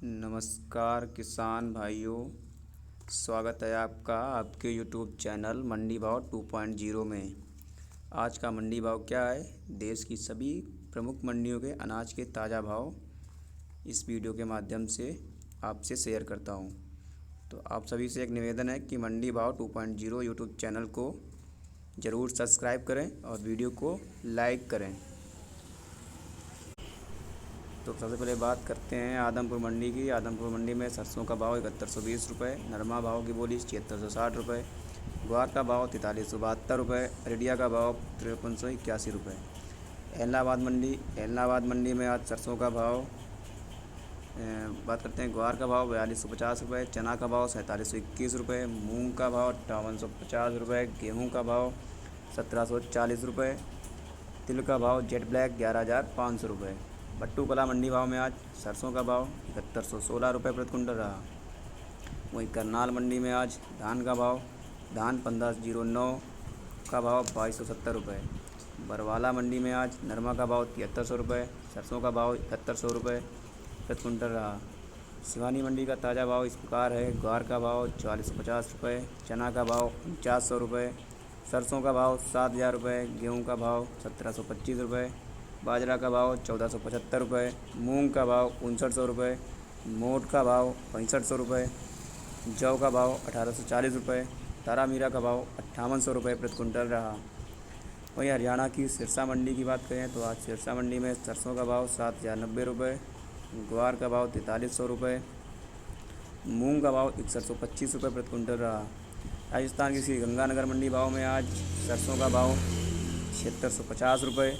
नमस्कार किसान भाइयों, स्वागत है आपका आपके यूट्यूब चैनल मंडी भाव 2.0 में। आज का मंडी भाव क्या है, देश की सभी प्रमुख मंडियों के अनाज के ताज़ा भाव इस वीडियो के माध्यम से आपसे शेयर करता हूं। तो आप सभी से एक निवेदन है कि मंडी भाव 2.0 यूट्यूब चैनल को ज़रूर सब्सक्राइब करें और वीडियो को लाइक करें। तो सबसे पहले बात करते हैं आदमपुर मंडी की। आदमपुर मंडी में सरसों का भाव 7120 रुपये, नरमा भाव की बोली 7660 रुपये, ग्वार का भाव 4372 रुपये, अररिया का भाव 5381 रुपये। एलनाबाद मंडी में आज सरसों का भाव बात करते हैं। ग्वार का भाव 4250 रुपये, चना का भाव 4721 रुपये, मूंग का भाव 5850 रुपये, गेहूँ का भाव 1740 रुपये, तिल का भाव जेट ब्लैक 11500 रुपये। बट्टू कला मंडी भाव में आज सरसों का भाव 7116 रुपये प्रति कुंटल रहा। वहीं करनाल मंडी में आज धान 1509 का भाव 2270 रुपये। बरवाला मंडी में आज नरमा का भाव 7300 रुपये, सरसों का भाव 7100 रुपये प्रति कुंटल रहा। सिवानी मंडी का ताज़ा भाव इस प्रकार है। ग्वार का भाव 4450 रुपये, चना का भाव 4900 रुपये, सरसों का भाव 7000 रुपये, गेहूँ का भाव 1725 रुपये, बाजरा का भाव 1475 रुपये, मूंग का भाव 5900 रुपये, मोट का भाव 6500 रुपये, जौ का भाव 1840 रुपये, तारा मीरा का भाव 5800 रुपये प्रति कुंटल रहा। वहीं हरियाणा की सिरसा मंडी की बात करें तो आज सिरसा मंडी में सरसों का भाव 7090 रुपये, ग्वार का भाव 4300 रुपये, मूंग का भाव 6125 रुपये प्रति कुंटल रहा। राजस्थान की श्री गंगानगर मंडी भाव में आज सरसों का भाव 7650 रुपये,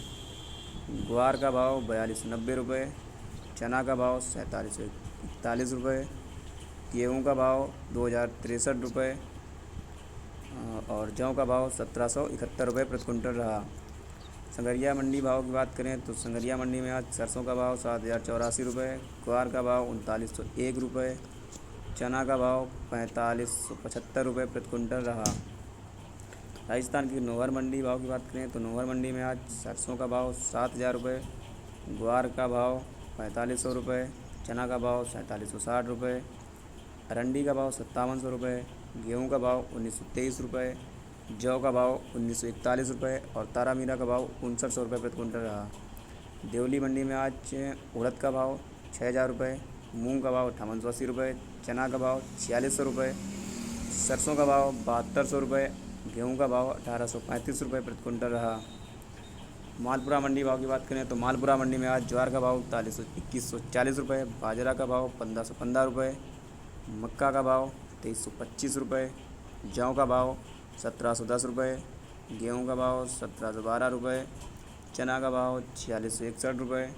ग्वार का भाव 4290 रुपये, चना का भाव 4741 रुपये, गेहूँ का भाव 2063 रुपये और जौ का भाव 1771 रुपये प्रति कुंटल रहा। संगरिया मंडी भाव की बात करें तो संगरिया मंडी में आज सरसों का भाव 7084 रुपये, ग्वार का भाव 3901 रुपये, चना का भाव 4575 रुपये प्रति कुंटल रहा। राजस्थान की नौहर मंडी भाव की बात करें तो नौहर मंडी में आज सरसों का भाव 7000 रुपये, ग्वार का भाव 4500 रुपये, चना का भाव 4760 रुपये, अरंडी का भाव 5700 रुपये, गेहूँ का भाव 1923 रुपये, जौ का भाव 1941 रुपये और तारा मीरा का भाव 5900 रुपये प्रति कुंटल रहा। देवली मंडी में आज उड़द का भाव 6000 रुपये, मूंग का भाव 5880 रुपये, चना का भाव 4600 रुपये, सरसों का भाव 7200 रुपये, गेहूँ का भाव 1835 रुपये प्रति कुंटल रहा। मालपुरा मंडी भाव की बात करें तो मालपुरा मंडी में आज ज्वार का भाव 2140 रुपये, बाजरा का भाव 1515 रुपये, मक्का का भाव 2325 रुपये, जौ का भाव 1710 रुपये, गेहूँ का भाव 1712 रुपये, चना का भाव 4661 रुपये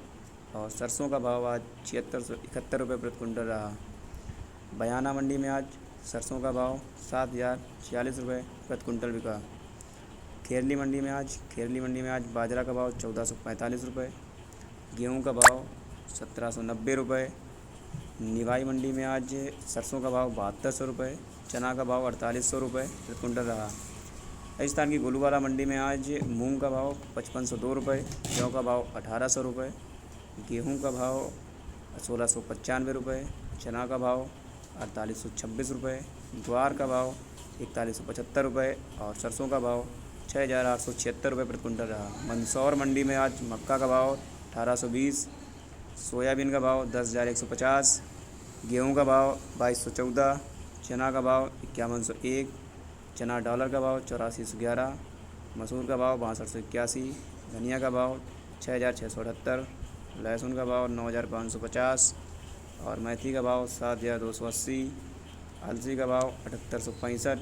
और सरसों का भाव आज 7671 रुपये प्रति कुंटल रहा। बयाना मंडी में आज सरसों का भाव 7046 रुपये प्रति कुंटल बिका। खेरली मंडी में आज बाजरा का भाव 1445 रुपये, गेहूँ का भाव 1790 रुपये। निवाई मंडी में आज सरसों का भाव 7200 रुपये, चना का भाव 4800 रुपये प्रति कुंटल रहा। राजस्थान की गोलूवाला मंडी में आज मूंग का भाव 5502 रुपये, जौ का भाव 1800 रुपये, गेहूँ का भाव 1695 रुपये, चना का भाव 4826 रुपये, ग्वार का भाव 4175 रुपये और सरसों का भाव 6876 रुपये प्रति कुंटल रहा। मंदसौर मंडी में आज मक्का का भाव 1820, सोयाबीन का भाव 10,150, गेहूं का भाव 2214, चना का भाव 5101, चना डॉलर का भाव 8411, मसूर का भाव 6281, धनिया का भाव 6678, लहसुन का भाव 9550 और मेथी का भाव 7280, अलसी का भाव 7865,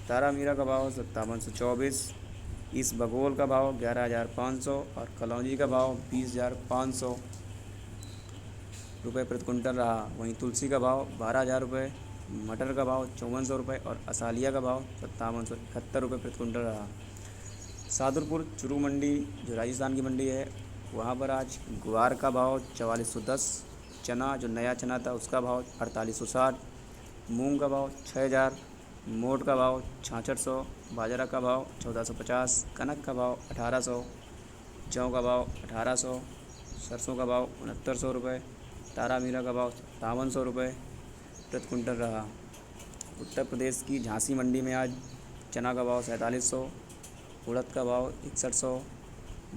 तारा मीरा का भाव 5724, इस बगोल का भाव 11500 और कलौंजी का भाव 20500 रुपये प्रति कुंटल रहा। वहीं तुलसी का भाव 12000 रुपये, मटर का भाव 5400 रुपये और असालिया का भाव 5771 रुपये प्रति कुंटल रहा। सादुलपुर चुरू मंडी जो राजस्थान की मंडी है, वहाँ पर आज ग्वार का भाव 4410, चना जो नया चना था उसका भाव 4860, मूंग का भाव 6000, मोट का भाव 6600, बाजरा का भाव 1450, कनक का भाव 1800, जौ का भाव 1800, सरसों का भाव 6900 रुपये, तारामीरा का भाव 5700 प्रति कुंटल रहा। उत्तर प्रदेश की झांसी मंडी में आज चना का भाव 4700, उड़द का भाव 6100,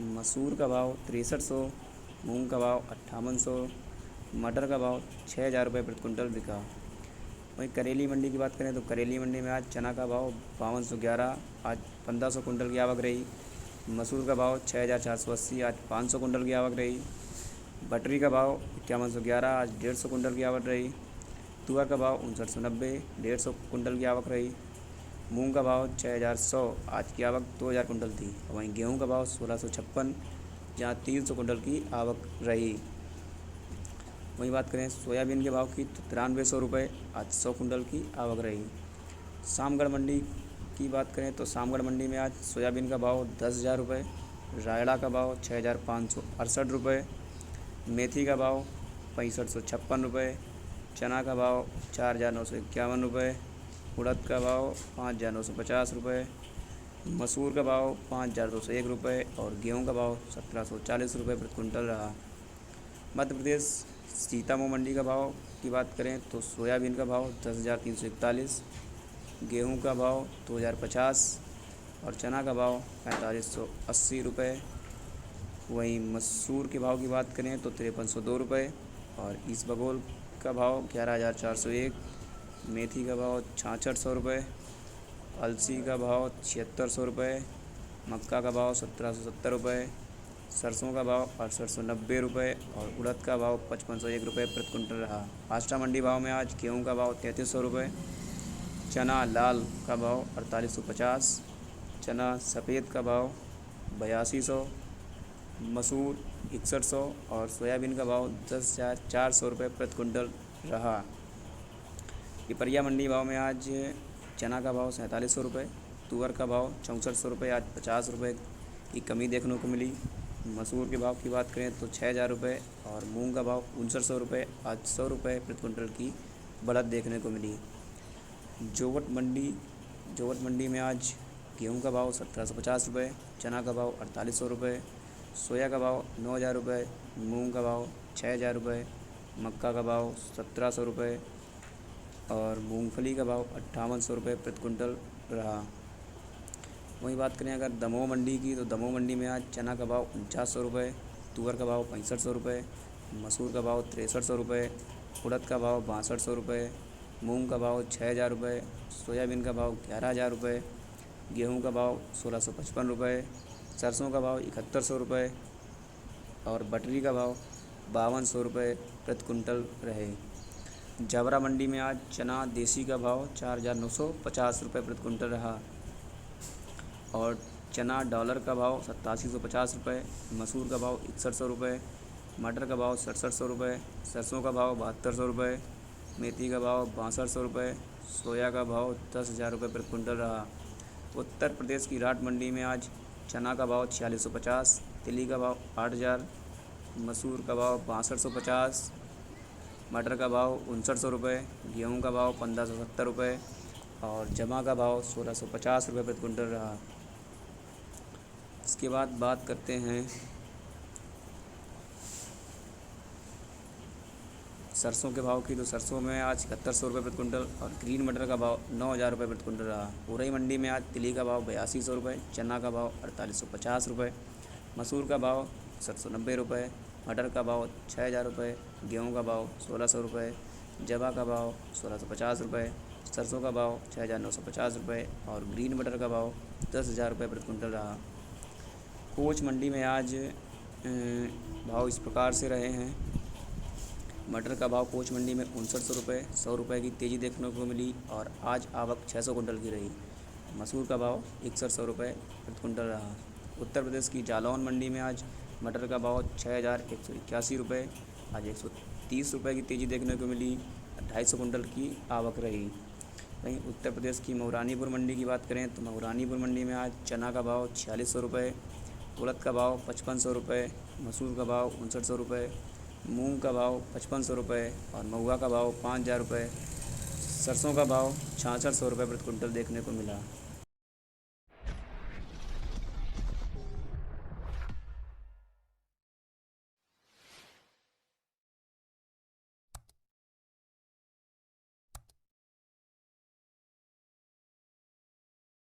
मसूर का भाव 6300, मूंग का भाव 5800, मटर का भाव 6000 रुपये प्रति कुंटल बिका। वहीं करेली मंडी की बात करें तो करेली मंडी में आज चना का भाव 5211, आज 1500 कुंटल की आवक रही। मसूर का भाव 6480, आज 500 कुंटल की आवक रही। बटरी का भाव 5111, आज 150 कुंटल की आवक रही। तुअर का भाव 5990, 150 कुंटल की आवक रही। मूंग का भाव 6100, आज की आवक 2000 कुंटल थी। वहीं गेहूं का भाव 1656, जहां 300 कुंटल की आवक रही। वहीं बात करें सोयाबीन के भाव की तो 9300 रुपये, आज 100 कुंटल की आवक रही। शामगढ़ मंडी की बात करें तो शामगढ़ मंडी में आज सोयाबीन का भाव 10,000 रुपये, रायड़ा का भाव 6568 रुपये, मेथी का भाव 6556 रुपये, चना का भाव 4951 रुपये, उड़द का भाव 5950 रुपये, मसूर का भाव 5201 रुपये और गेहूं का भाव 1740 रुपये प्रति कुंटल रहा। मध्य प्रदेश सीतामऊ मंडी का भाव की बात करें तो सोयाबीन का भाव 10,341, गेहूं का भाव 2050 और चना का भाव 4580 रुपये। वहीं मसूर के भाव की बात करें तो 5302 रुपये और इसबगोल का भाव 11,401, मेथी का भाव 6600 रुपये, अलसी का भाव 7600 रुपये, मक्का का भाव 1770 रुपये, सरसों का भाव 6890 रुपये और उड़द का भाव 5501 रुपये प्रति कुंटल रहा। आष्टा मंडी भाव में आज गेहूं का भाव 3300 रुपये, चना लाल का भाव 4850, चना सफ़ेद का भाव 8200, मसूर 6100 और सोयाबीन का भाव 10,400 रुपये प्रति कुंटल रहा। पिपरिया मंडी भाव में आज चना का भाव 4700 रुपये, तुअर का भाव 6400 रुपये, आज 50 रुपये की कमी देखने को मिली। मसूर के भाव की बात करें तो 6000 रुपये और मूंग का भाव 5900 रुपये, आज 100 रुपये प्रति कुंटल की बढ़त देखने को मिली। जोवट मंडी में आज गेहूं का भाव 1750 रुपये, चना का भाव 4800 रुपये, सोया का भाव 9000 रुपये, मूंग का भाव 6000 रुपये, मक्का का भाव 1700 रुपये और मूंगफली का भाव 5800 रुपये प्रति कुंटल रहा। वहीं बात करें अगर दमोह मंडी की तो दमोह मंडी में आज चना का भाव 4900 रुपये, तुअर का भाव 6500 रुपये, मसूर का भाव 6300 रुपये, उड़द का भाव 6200 रुपये, मूंग का भाव 6000 रुपये, सोयाबीन का भाव 11000 रुपये, गेहूं का भाव 1655 रुपये, सरसों का भाव 7100 रुपये और बटरी का भाव 5200 रुपये प्रति कुंटल रहे। जबरा मंडी में आज चना देसी का भाव 4950 रुपये प्रति कुंटल रहा और चना डॉलर का भाव 8750 रुपये, मसूर का भाव 6100 रुपये, मटर का भाव 6700 रुपये, सरसों का भाव 7200 रुपये, मेथी का भाव 6200 रुपये, सोया का भाव 10,000 रुपये प्रति कुंटल रहा। उत्तर प्रदेश की राट मंडी में आज चना का भाव 4650, तिली का भाव 8000, मसूर का भाव 6250, मटर का भाव 5900 रुपये, गेहूँ का भाव 1570 रुपये और जमा का भाव 1650 रुपये प्रति कुंटल रहा। इसके बाद बात करते हैं सरसों के भाव की तो सरसों में आज 7100 रुपये प्रति कुंटल और ग्रीन मटर का भाव 9000 रुपये प्रति कुंटल रहा। उरई मंडी में आज तिली का भाव 8200 रुपये, चना का भाव 4850 रुपये, मसूर का भाव 790 रुपये, मटर का भाव 6000 रुपये, गेहूँ का भाव 1600 रुपये, जवा का भाव 1650 रुपये, सरसों का भाव 6950 रुपये और ग्रीन मटर का भाव 10,000 रुपये प्रति कुंटल रहा। कोच मंडी में आज भाव इस प्रकार से रहे हैं। मटर का भाव कोच मंडी में 5900 रुपये, 100 रुपये की तेज़ी देखने को मिली और आज आवक 600 कुंटल की रही। मसूर का भाव 6100 रुपये प्रति कुंटल रहा। उत्तर प्रदेश की जालौन मंडी में आज मटर का भाव 6181 रुपये, आज 130 रुपये की तेज़ी देखने को मिली, 250 कुंटल की आवक रही। वहीं उत्तर प्रदेश की मऊरानीपुर मंडी की बात करें तो मऊरानीपुर मंडी में आज चना का भाव 4600 रुपये, उड़द का भाव 5500 रुपये, मसूर का भाव 5900 रुपये, मूंग का भाव 5500 रुपये और महुआ का भाव 5000 रुपये, सरसों का भाव 6600 रुपये प्रति कुंटल देखने को मिला।